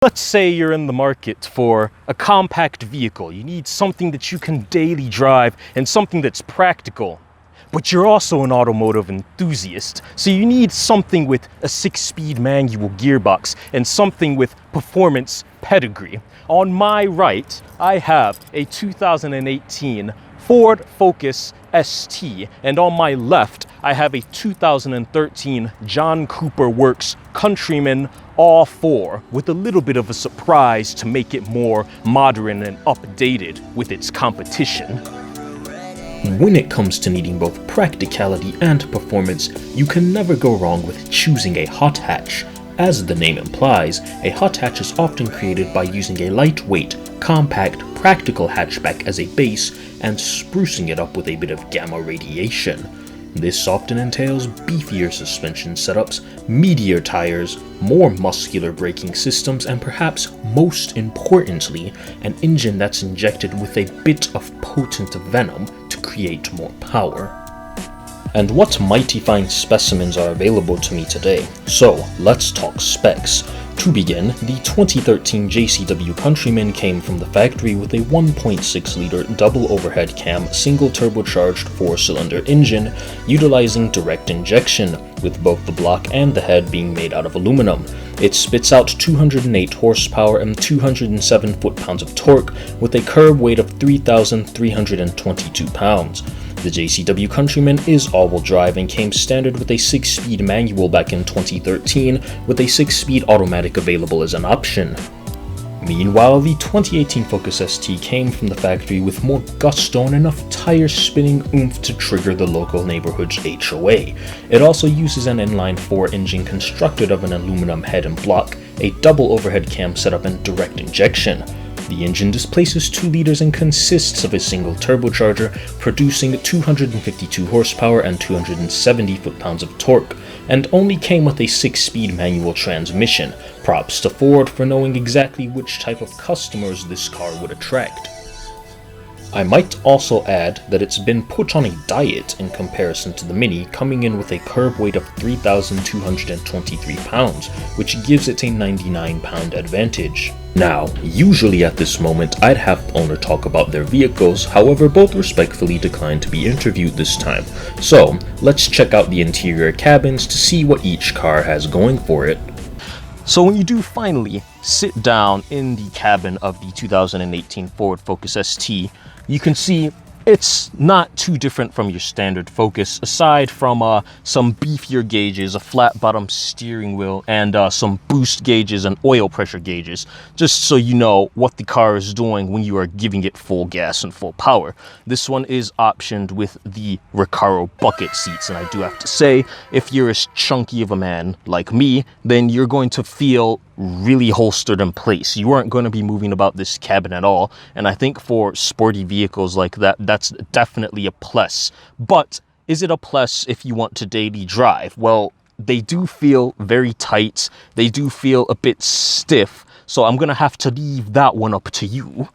Let's say you're in the market for a compact vehicle. You need something that you can daily drive and something that's practical. But you're also an automotive enthusiast, so you need something with a 6-speed manual gearbox and something with performance pedigree. On my right, I have a 2018 Ford Focus ST, and on my left, I have a 2013 John Cooper Works Countryman All4 with a little bit of a surprise to make it more modern and updated with its competition. When it comes to needing both practicality and performance, you can never go wrong with choosing a hot hatch. As the name implies, a hot hatch is often created by using a lightweight, compact, practical hatchback as a base and sprucing it up with a bit of gamma radiation. This often entails beefier suspension setups, meatier tires, more muscular braking systems, and perhaps most importantly, an engine that's injected with a bit of potent venom to create more power. And what mighty fine specimens are available to me today, so let's talk specs. To begin, the 2013 JCW Countryman came from the factory with a 1.6-liter double overhead cam single turbocharged 4-cylinder engine utilizing direct injection, with both the block and the head being made out of aluminum. It spits out 208 horsepower and 207 foot-pounds of torque with a curb weight of 3,322 pounds. The JCW Countryman is all-wheel drive and came standard with a 6-speed manual back in 2013, with a 6-speed automatic available as an option. Meanwhile, the 2018 Focus ST came from the factory with more gusto and enough tire spinning oomph to trigger the local neighborhood's HOA. It also uses an inline-4 engine constructed of an aluminum head and block, a double overhead cam setup, and direct injection. The engine displaces 2 liters and consists of a single turbocharger, producing 252 horsepower and 270 foot-pounds of torque, and only came with a 6-speed manual transmission. Props to Ford for knowing exactly which type of customers this car would attract. I might also add that it's been put on a diet in comparison to the Mini, coming in with a curb weight of 3,223 pounds, which gives it a 99-pound advantage. Now, usually at this moment I'd have the owner talk about their vehicles, however both respectfully declined to be interviewed this time. So, let's check out the interior cabins to see what each car has going for it. So when you do finally sit down in the cabin of the 2018 Ford Focus ST, you can see it's not too different from your standard Focus, aside from some beefier gauges, a flat bottom steering wheel, and some boost gauges and oil pressure gauges, just so you know what the car is doing when you are giving it full gas and full power. This one is optioned with the Recaro bucket seats, and I do have to say, if you're as chunky of a man like me, then you're going to feel really holstered in place. You aren't going to be moving about this cabin at all, and I think for sporty vehicles like that, that's definitely a plus. But is it a plus if you want to daily drive? Well, they do feel very tight, they do feel a bit stiff, so I'm gonna have to leave that one up to you.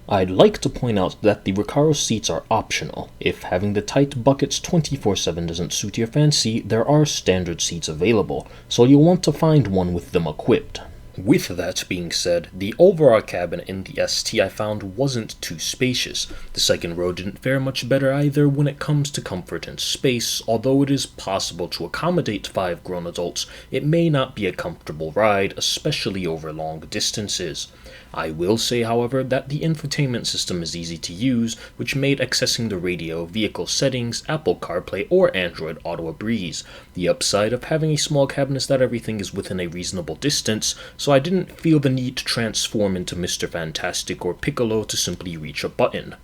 I'd like to point out that the Recaro seats are optional. If having the tight buckets 24/7 doesn't suit your fancy, there are standard seats available, so you'll want to find one with them equipped. With that being said, the overall cabin in the ST I found wasn't too spacious. The second row didn't fare much better either when it comes to comfort and space. Although it is possible to accommodate 5 grown adults, it may not be a comfortable ride, especially over long distances. I will say, however, that the infotainment system is easy to use, which made accessing the radio, vehicle settings, Apple CarPlay, or Android Auto a breeze. The upside of having a small cabin is that everything is within a reasonable distance, so I didn't feel the need to transform into Mr. Fantastic or Piccolo to simply reach a button.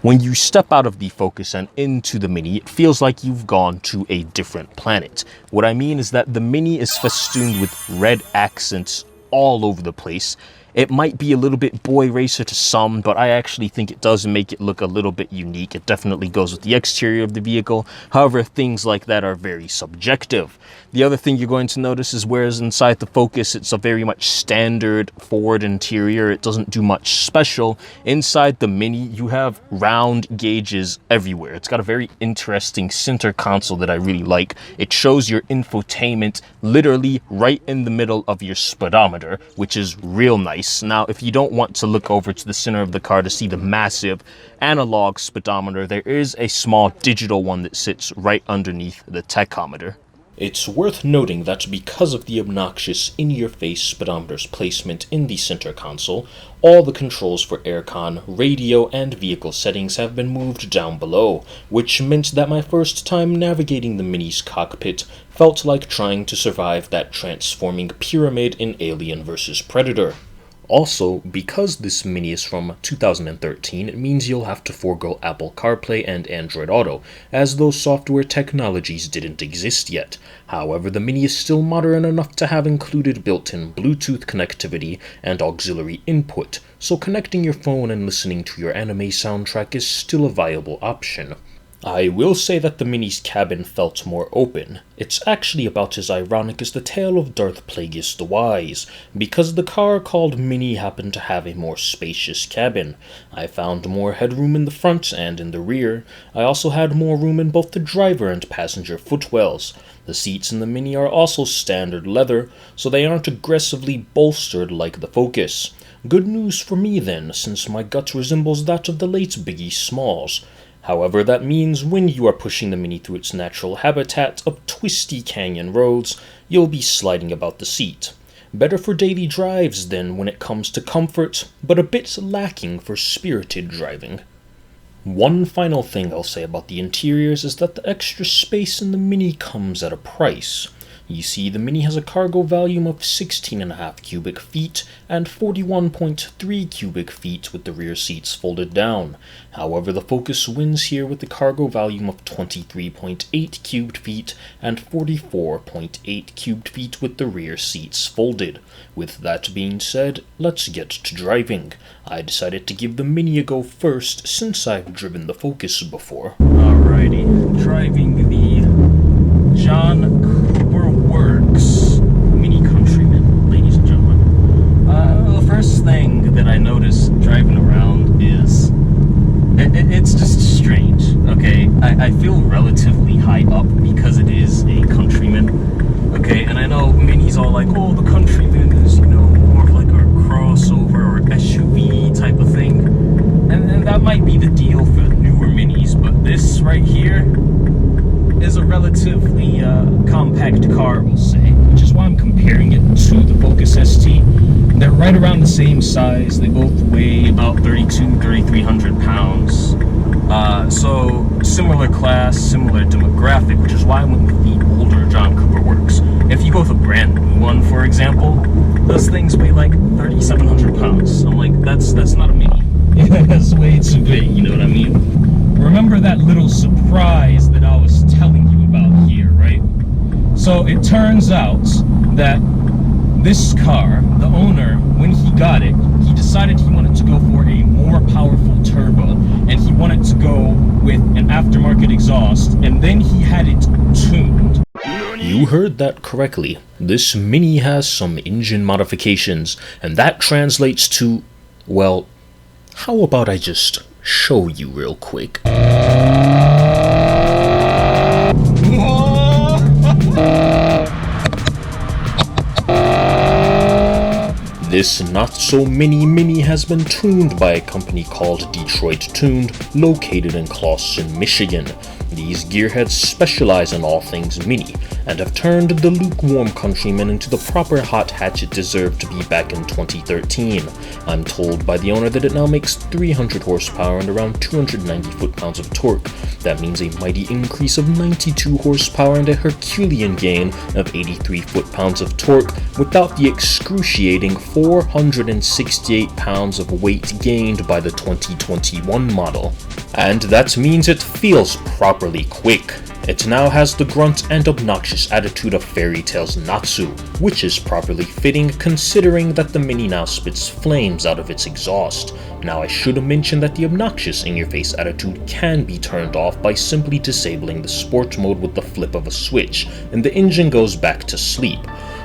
When you step out of the Focus and into the Mini, it feels like you've gone to a different planet. What I mean is that the Mini is festooned with red accents all over the place. It might be a little bit boy racer to some, but I actually think it does make it look a little bit unique. It definitely goes with the exterior of the vehicle. However, things like that are very subjective. The other thing you're going to notice is whereas inside the Focus, it's a very much standard Ford interior. It doesn't do much special. Inside the Mini, you have round gauges everywhere. It's got a very interesting center console that I really like. It shows your infotainment literally right in the middle of your speedometer. tachometer, which is real nice. Now, if you don't want to look over to the center of the car to see the massive analog speedometer, there is a small digital one that sits right underneath the tachometer. It's worth noting that because of the obnoxious in-your-face speedometer's placement in the center console, all the controls for aircon, radio, and vehicle settings have been moved down below, which meant that my first time navigating the Mini's cockpit felt like trying to survive that transforming pyramid in Alien vs. Predator. Also, because this Mini is from 2013, it means you'll have to forego Apple CarPlay and Android Auto, as those software technologies didn't exist yet. However, the Mini is still modern enough to have included built-in Bluetooth connectivity and auxiliary input, so connecting your phone and listening to your anime soundtrack is still a viable option. I will say that the Mini's cabin felt more open. It's actually about as ironic as the tale of Darth Plagueis the Wise, because the car called Mini happened to have a more spacious cabin. I found more headroom in the front and in the rear. I also had more room in both the driver and passenger footwells. The seats in the Mini are also standard leather, so they aren't aggressively bolstered like the Focus. Good news for me then, since my gut resembles that of the late Biggie Smalls. However, that means when you are pushing the Mini through its natural habitat of twisty canyon roads, you'll be sliding about the seat. Better for daily drives then when it comes to comfort, but a bit lacking for spirited driving. One final thing I'll say about the interiors is that the extra space in the Mini comes at a price. You see, the Mini has a cargo volume of 16.5 cubic feet and 41.3 cubic feet with the rear seats folded down. However, the Focus wins here with the cargo volume of 23.8 cubic feet and 44.8 cubic feet with the rear seats folded. With that being said, let's get to driving. I decided to give the Mini a go first since I've driven the Focus before. Alrighty, driving the John Works Mini Countryman, ladies and gentlemen. The first thing that I noticed driving around is it's just strange. Okay, I feel relatively high up because it is a Countryman. Okay, and I know Mini's all like, oh, the Countryman is, more of like a crossover or SUV type of thing, and that might be the deal for newer Minis, but this right here is a relatively compact car, we'll say, which is why I'm comparing it to the Focus ST. They're right around the same size. They both weigh about 3,300 pounds. So similar class, similar demographic, which is why I went with the older John Cooper Works. If you go with a brand new one, for example, those things weigh like 3,700 pounds. I'm like, that's not a Mini. That's way too big, you know what I mean? Remember that little surprise that I was telling you about here, right? So it turns out that this car, the owner, when he got it, he decided he wanted to go for a more powerful turbo, and he wanted to go with an aftermarket exhaust, and then he had it tuned. You heard that correctly. This Mini has some engine modifications, and that translates to, well, how about I just show you real quick? This not-so-mini Mini has been tuned by a company called Detroit Tuned, located in Clawson, Michigan. These gearheads specialize in all things Mini, and have turned the lukewarm Countryman into the proper hot hatch it deserved to be back in 2013. I'm told by the owner that it now makes 300 horsepower and around 290 foot-pounds of torque. That means a mighty increase of 92 horsepower and a Herculean gain of 83 foot-pounds of torque, without the excruciating 468 pounds of weight gained by the 2021 model. And that means it feels properly quick. It now has the grunt and obnoxious attitude of Fairy Tail's Natsu, which is properly fitting considering that the Mini now spits flames out of its exhaust. Now I should mention that the obnoxious in-your-face attitude can be turned off by simply disabling the sport mode with the flip of a switch, and the engine goes back to sleep.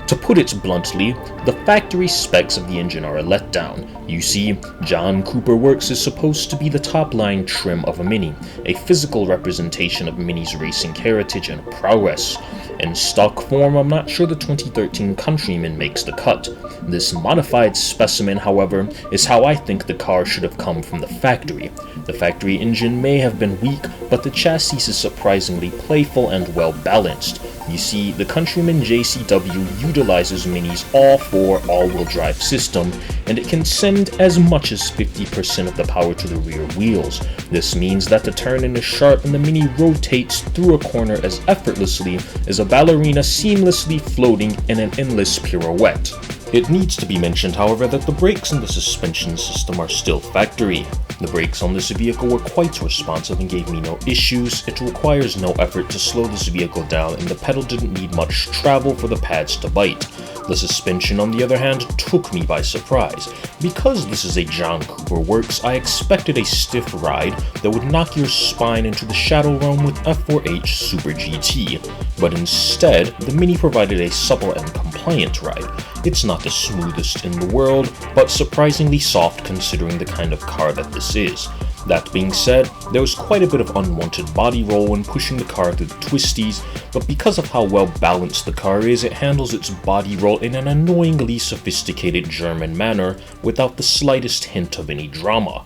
To put it bluntly, the factory specs of the engine are a letdown. You see, John Cooper Works is supposed to be the top-line trim of a Mini, a physical representation of Mini's racing heritage and prowess. In stock form, I'm not sure the 2013 Countryman makes the cut. This modified specimen, however, is how I think the car should have come from the factory. The factory engine may have been weak, but the chassis is surprisingly playful and well balanced. You see, the Countryman JCW utilizes Mini's all-4 all-wheel drive system, and it can send as much as 50% of the power to the rear wheels. This means that the turn-in is sharp and the Mini rotates through a corner as effortlessly as a ballerina seamlessly floating in an endless pirouette. It needs to be mentioned, however, that the brakes and the suspension system are still factory. The brakes on this vehicle were quite responsive and gave me no issues. It requires no effort to slow this vehicle down, and the pedal didn't need much travel for the pads to bite. The suspension, on the other hand, took me by surprise. Because this is a John Cooper works, I expected a stiff ride that would knock your spine into the shadow realm with F4H Super GT, but instead, the Mini provided a supple and compliant ride. It's not the smoothest in the world, but surprisingly soft considering the kind of car that this is. That being said, there was quite a bit of unwanted body roll when pushing the car through the twisties, but because of how well balanced the car is, it handles its body roll in an annoyingly sophisticated German manner without the slightest hint of any drama.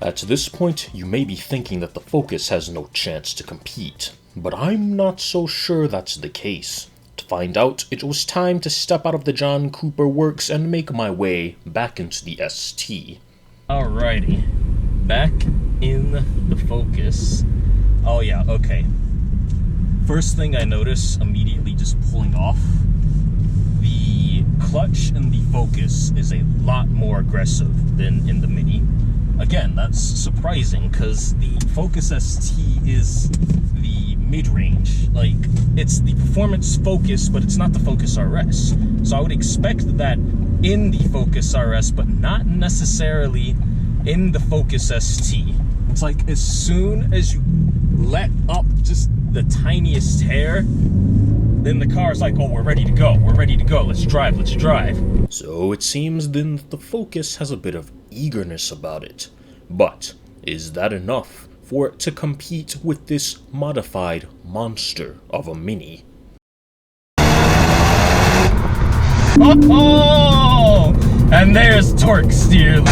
At this point, you may be thinking that the Focus has no chance to compete, but I'm not so sure that's the case. To find out, it was time to step out of the John Cooper works and make my way back into the ST. Alrighty. Back in the Focus. Oh yeah, okay. First thing I notice immediately just pulling off, the clutch in the Focus is a lot more aggressive than in the Mini. Again, that's surprising because the Focus ST is the mid-range. Like, it's the performance Focus, but it's not the Focus RS. So I would expect that in the Focus RS, but not necessarily in the Focus ST. It's like as soon as you let up just the tiniest hair, then the car's like, oh, we're ready to go, let's drive. So it seems then that the Focus has a bit of eagerness about it. But is that enough for it to compete with this modified monster of a Mini? Oh! And there's torque steer.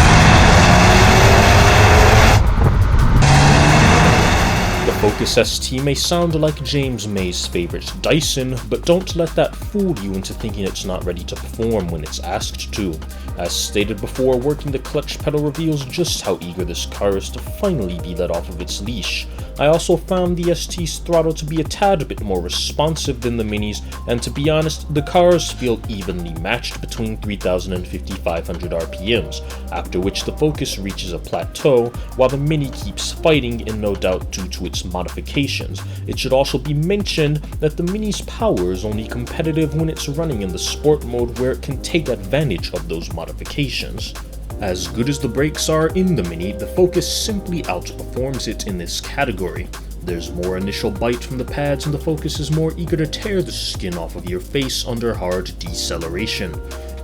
The Focus ST may sound like James May's favorite Dyson, but don't let that fool you into thinking it's not ready to perform when it's asked to. As stated before, working the clutch pedal reveals just how eager this car is to finally be let off of its leash. I also found the ST's throttle to be a tad bit more responsive than the Mini's, and to be honest, the cars feel evenly matched between 3000 and 5500 RPMs, after which the Focus reaches a plateau, while the Mini keeps fighting, and no doubt due to its modifications. It should also be mentioned that the Mini's power is only competitive when it's running in the sport mode, where it can take advantage of those modifications. As good as the brakes are in the Mini, the Focus simply outperforms it in this category. There's more initial bite from the pads, and the Focus is more eager to tear the skin off of your face under hard deceleration.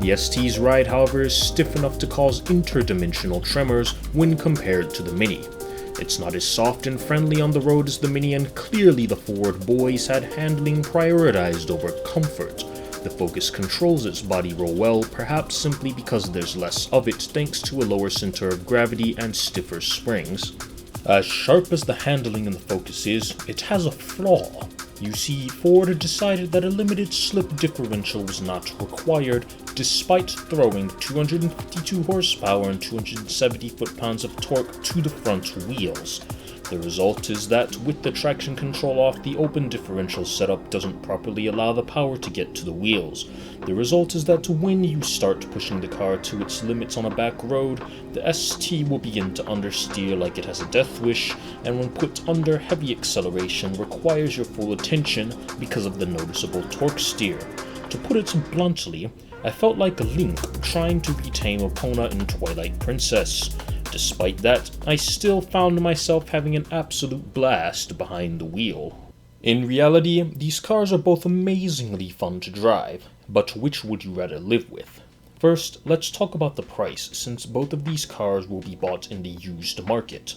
The ST's ride, however, is stiff enough to cause interdimensional tremors when compared to the Mini. It's not as soft and friendly on the road as the Mini, and clearly the Ford boys had handling prioritized over comfort. The Focus controls its body roll well, perhaps simply because there's less of it thanks to a lower center of gravity and stiffer springs. As sharp as the handling in the Focus is, it has a flaw. You see, Ford decided that a limited slip differential was not required, despite throwing 252 horsepower and 270 foot-pounds of torque to the front wheels. The result is that with the traction control off, the open differential setup doesn't properly allow the power to get to the wheels. The result is that when you start pushing the car to its limits on a back road, the ST will begin to understeer like it has a death wish, and when put under heavy acceleration requires your full attention because of the noticeable torque steer. To put it bluntly, I felt like Link trying to retame Epona in Twilight Princess. Despite that, I still found myself having an absolute blast behind the wheel. In reality, these cars are both amazingly fun to drive, but which would you rather live with? First, let's talk about the price, since both of these cars will be bought in the used market.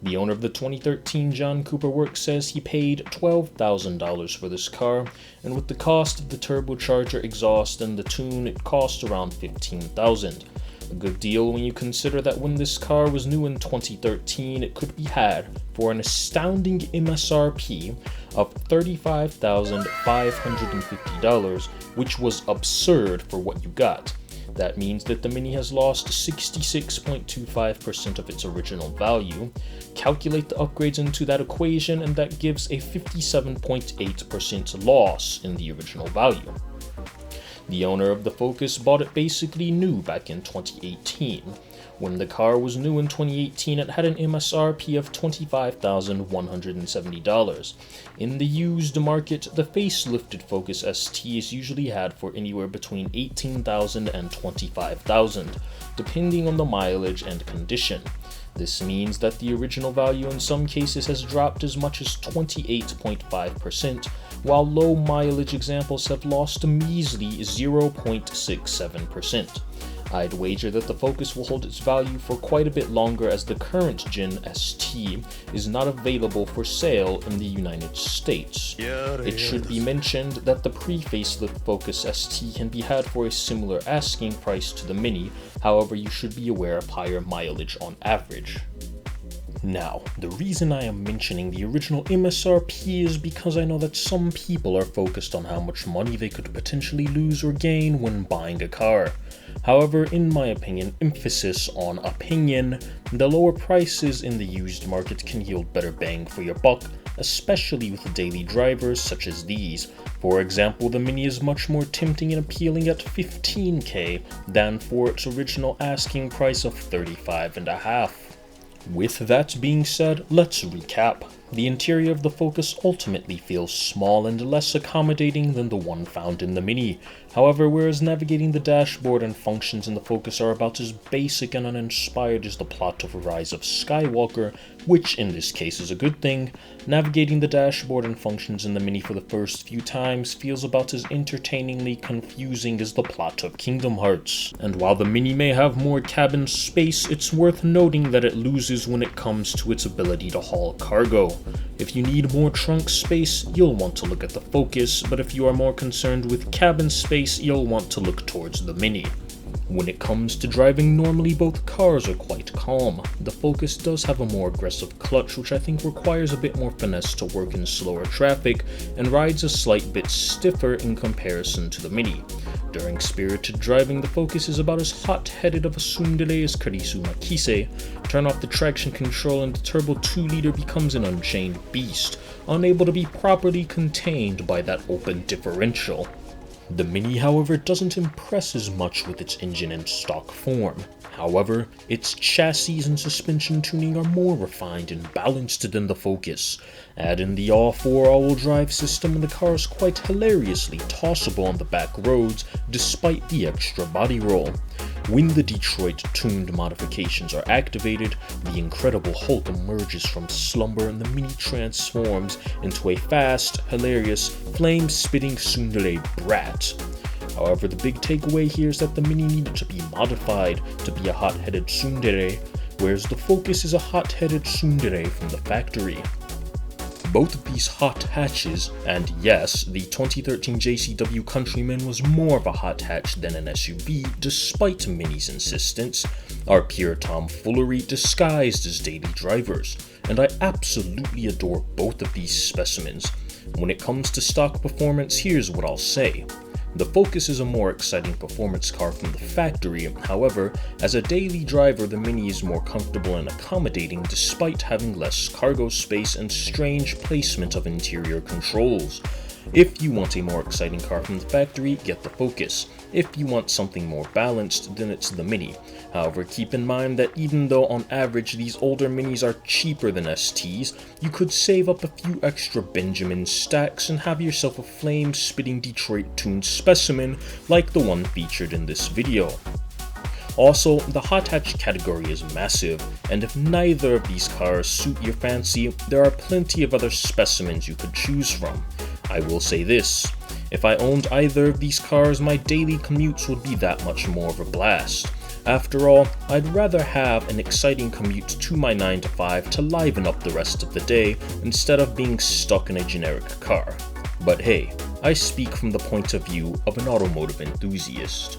The owner of the 2013 John Cooper Works says he paid $12,000 for this car, and with the cost of the turbocharger, exhaust, and the tune, it cost around $15,000. A good deal when you consider that when this car was new in 2013, it could be had for an astounding MSRP of $35,550, which was absurd for what you got. That means that the Mini has lost 66.25% of its original value. Calculate the upgrades into that equation, and that gives a 57.8% loss in the original value. The owner of the Focus bought it basically new back in 2018. When the car was new in 2018, it had an MSRP of $25,170. In the used market, the facelifted Focus ST is usually had for anywhere between $18,000 and $25,000, depending on the mileage and condition. This means that the original value in some cases has dropped as much as 28.5%, while low mileage examples have lost a measly 0.67%. I'd wager that the Focus will hold its value for quite a bit longer, as the current Gen ST is not available for sale in the United States. It should be mentioned that the pre-facelift Focus ST can be had for a similar asking price to the Mini, however you should be aware of higher mileage on average. Now, the reason I am mentioning the original MSRP is because I know that some people are focused on how much money they could potentially lose or gain when buying a car. However, in my opinion, emphasis on opinion, the lower prices in the used market can yield better bang for your buck, especially with daily drivers such as these. For example, the Mini is much more tempting and appealing at $15,000 than for its original asking price of $35,500. With that being said, let's recap. The interior of the Focus ultimately feels small and less accommodating than the one found in the Mini. However, whereas navigating the dashboard and functions in the Focus are about as basic and uninspired as the plot of Rise of Skywalker, which in this case is a good thing, navigating the dashboard and functions in the Mini for the first few times feels about as entertainingly confusing as the plot of Kingdom Hearts. And while the Mini may have more cabin space, it's worth noting that it loses when it comes to its ability to haul cargo. If you need more trunk space, you'll want to look at the Focus, but if you are more concerned with cabin space, you'll want to look towards the Mini. When it comes to driving, normally both cars are quite calm. The Focus does have a more aggressive clutch, which I think requires a bit more finesse to work in slower traffic, and rides a slight bit stiffer in comparison to the Mini. During spirited driving, the Focus is about as hot-headed of a tsundere as Karisu Makise. Turn off the traction control and the turbo 2-liter becomes an unchained beast, unable to be properly contained by that open differential. The Mini, however, doesn't impress as much with its engine in stock form. However, its chassis and suspension tuning are more refined and balanced than the Focus. Add in the all-4 all-wheel drive system and the car is quite hilariously tossable on the back roads despite the extra body roll. When the Detroit-tuned modifications are activated, the Incredible Hulk emerges from slumber and the Mini transforms into a fast, hilarious, flame-spitting tsundere brat. However, the big takeaway here is that the Mini needed to be modified to be a hot-headed tsundere, whereas the Focus is a hot-headed tsundere from the factory. Both of these hot hatches, and yes, the 2013 JCW Countryman was more of a hot hatch than an SUV despite Mini's insistence, are pure tomfoolery disguised as daily drivers, and I absolutely adore both of these specimens. When it comes to stock performance, here's what I'll say. The Focus is a more exciting performance car from the factory, however, as a daily driver the Mini is more comfortable and accommodating despite having less cargo space and strange placement of interior controls. If you want a more exciting car from the factory, get the Focus. If you want something more balanced, then it's the Mini. However, keep in mind that even though on average these older Minis are cheaper than STs, you could save up a few extra Benjamin stacks and have yourself a flame-spitting Detroit-tuned specimen like the one featured in this video. Also, the hot hatch category is massive, and if neither of these cars suit your fancy, there are plenty of other specimens you could choose from. I will say this, if I owned either of these cars, my daily commutes would be that much more of a blast. After all, I'd rather have an exciting commute to my 9 to 5 to liven up the rest of the day instead of being stuck in a generic car. But hey, I speak from the point of view of an automotive enthusiast.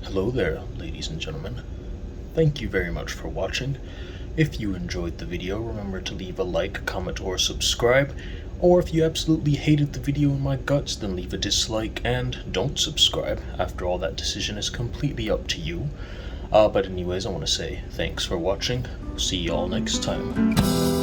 Hello there, ladies and gentlemen. Thank you very much for watching. If you enjoyed the video, remember to leave a like, comment, or subscribe. Or if you absolutely hated the video in my guts, then leave a dislike and don't subscribe. After all, that decision is completely up to you. But anyways, I want to say thanks for watching. See y'all next time.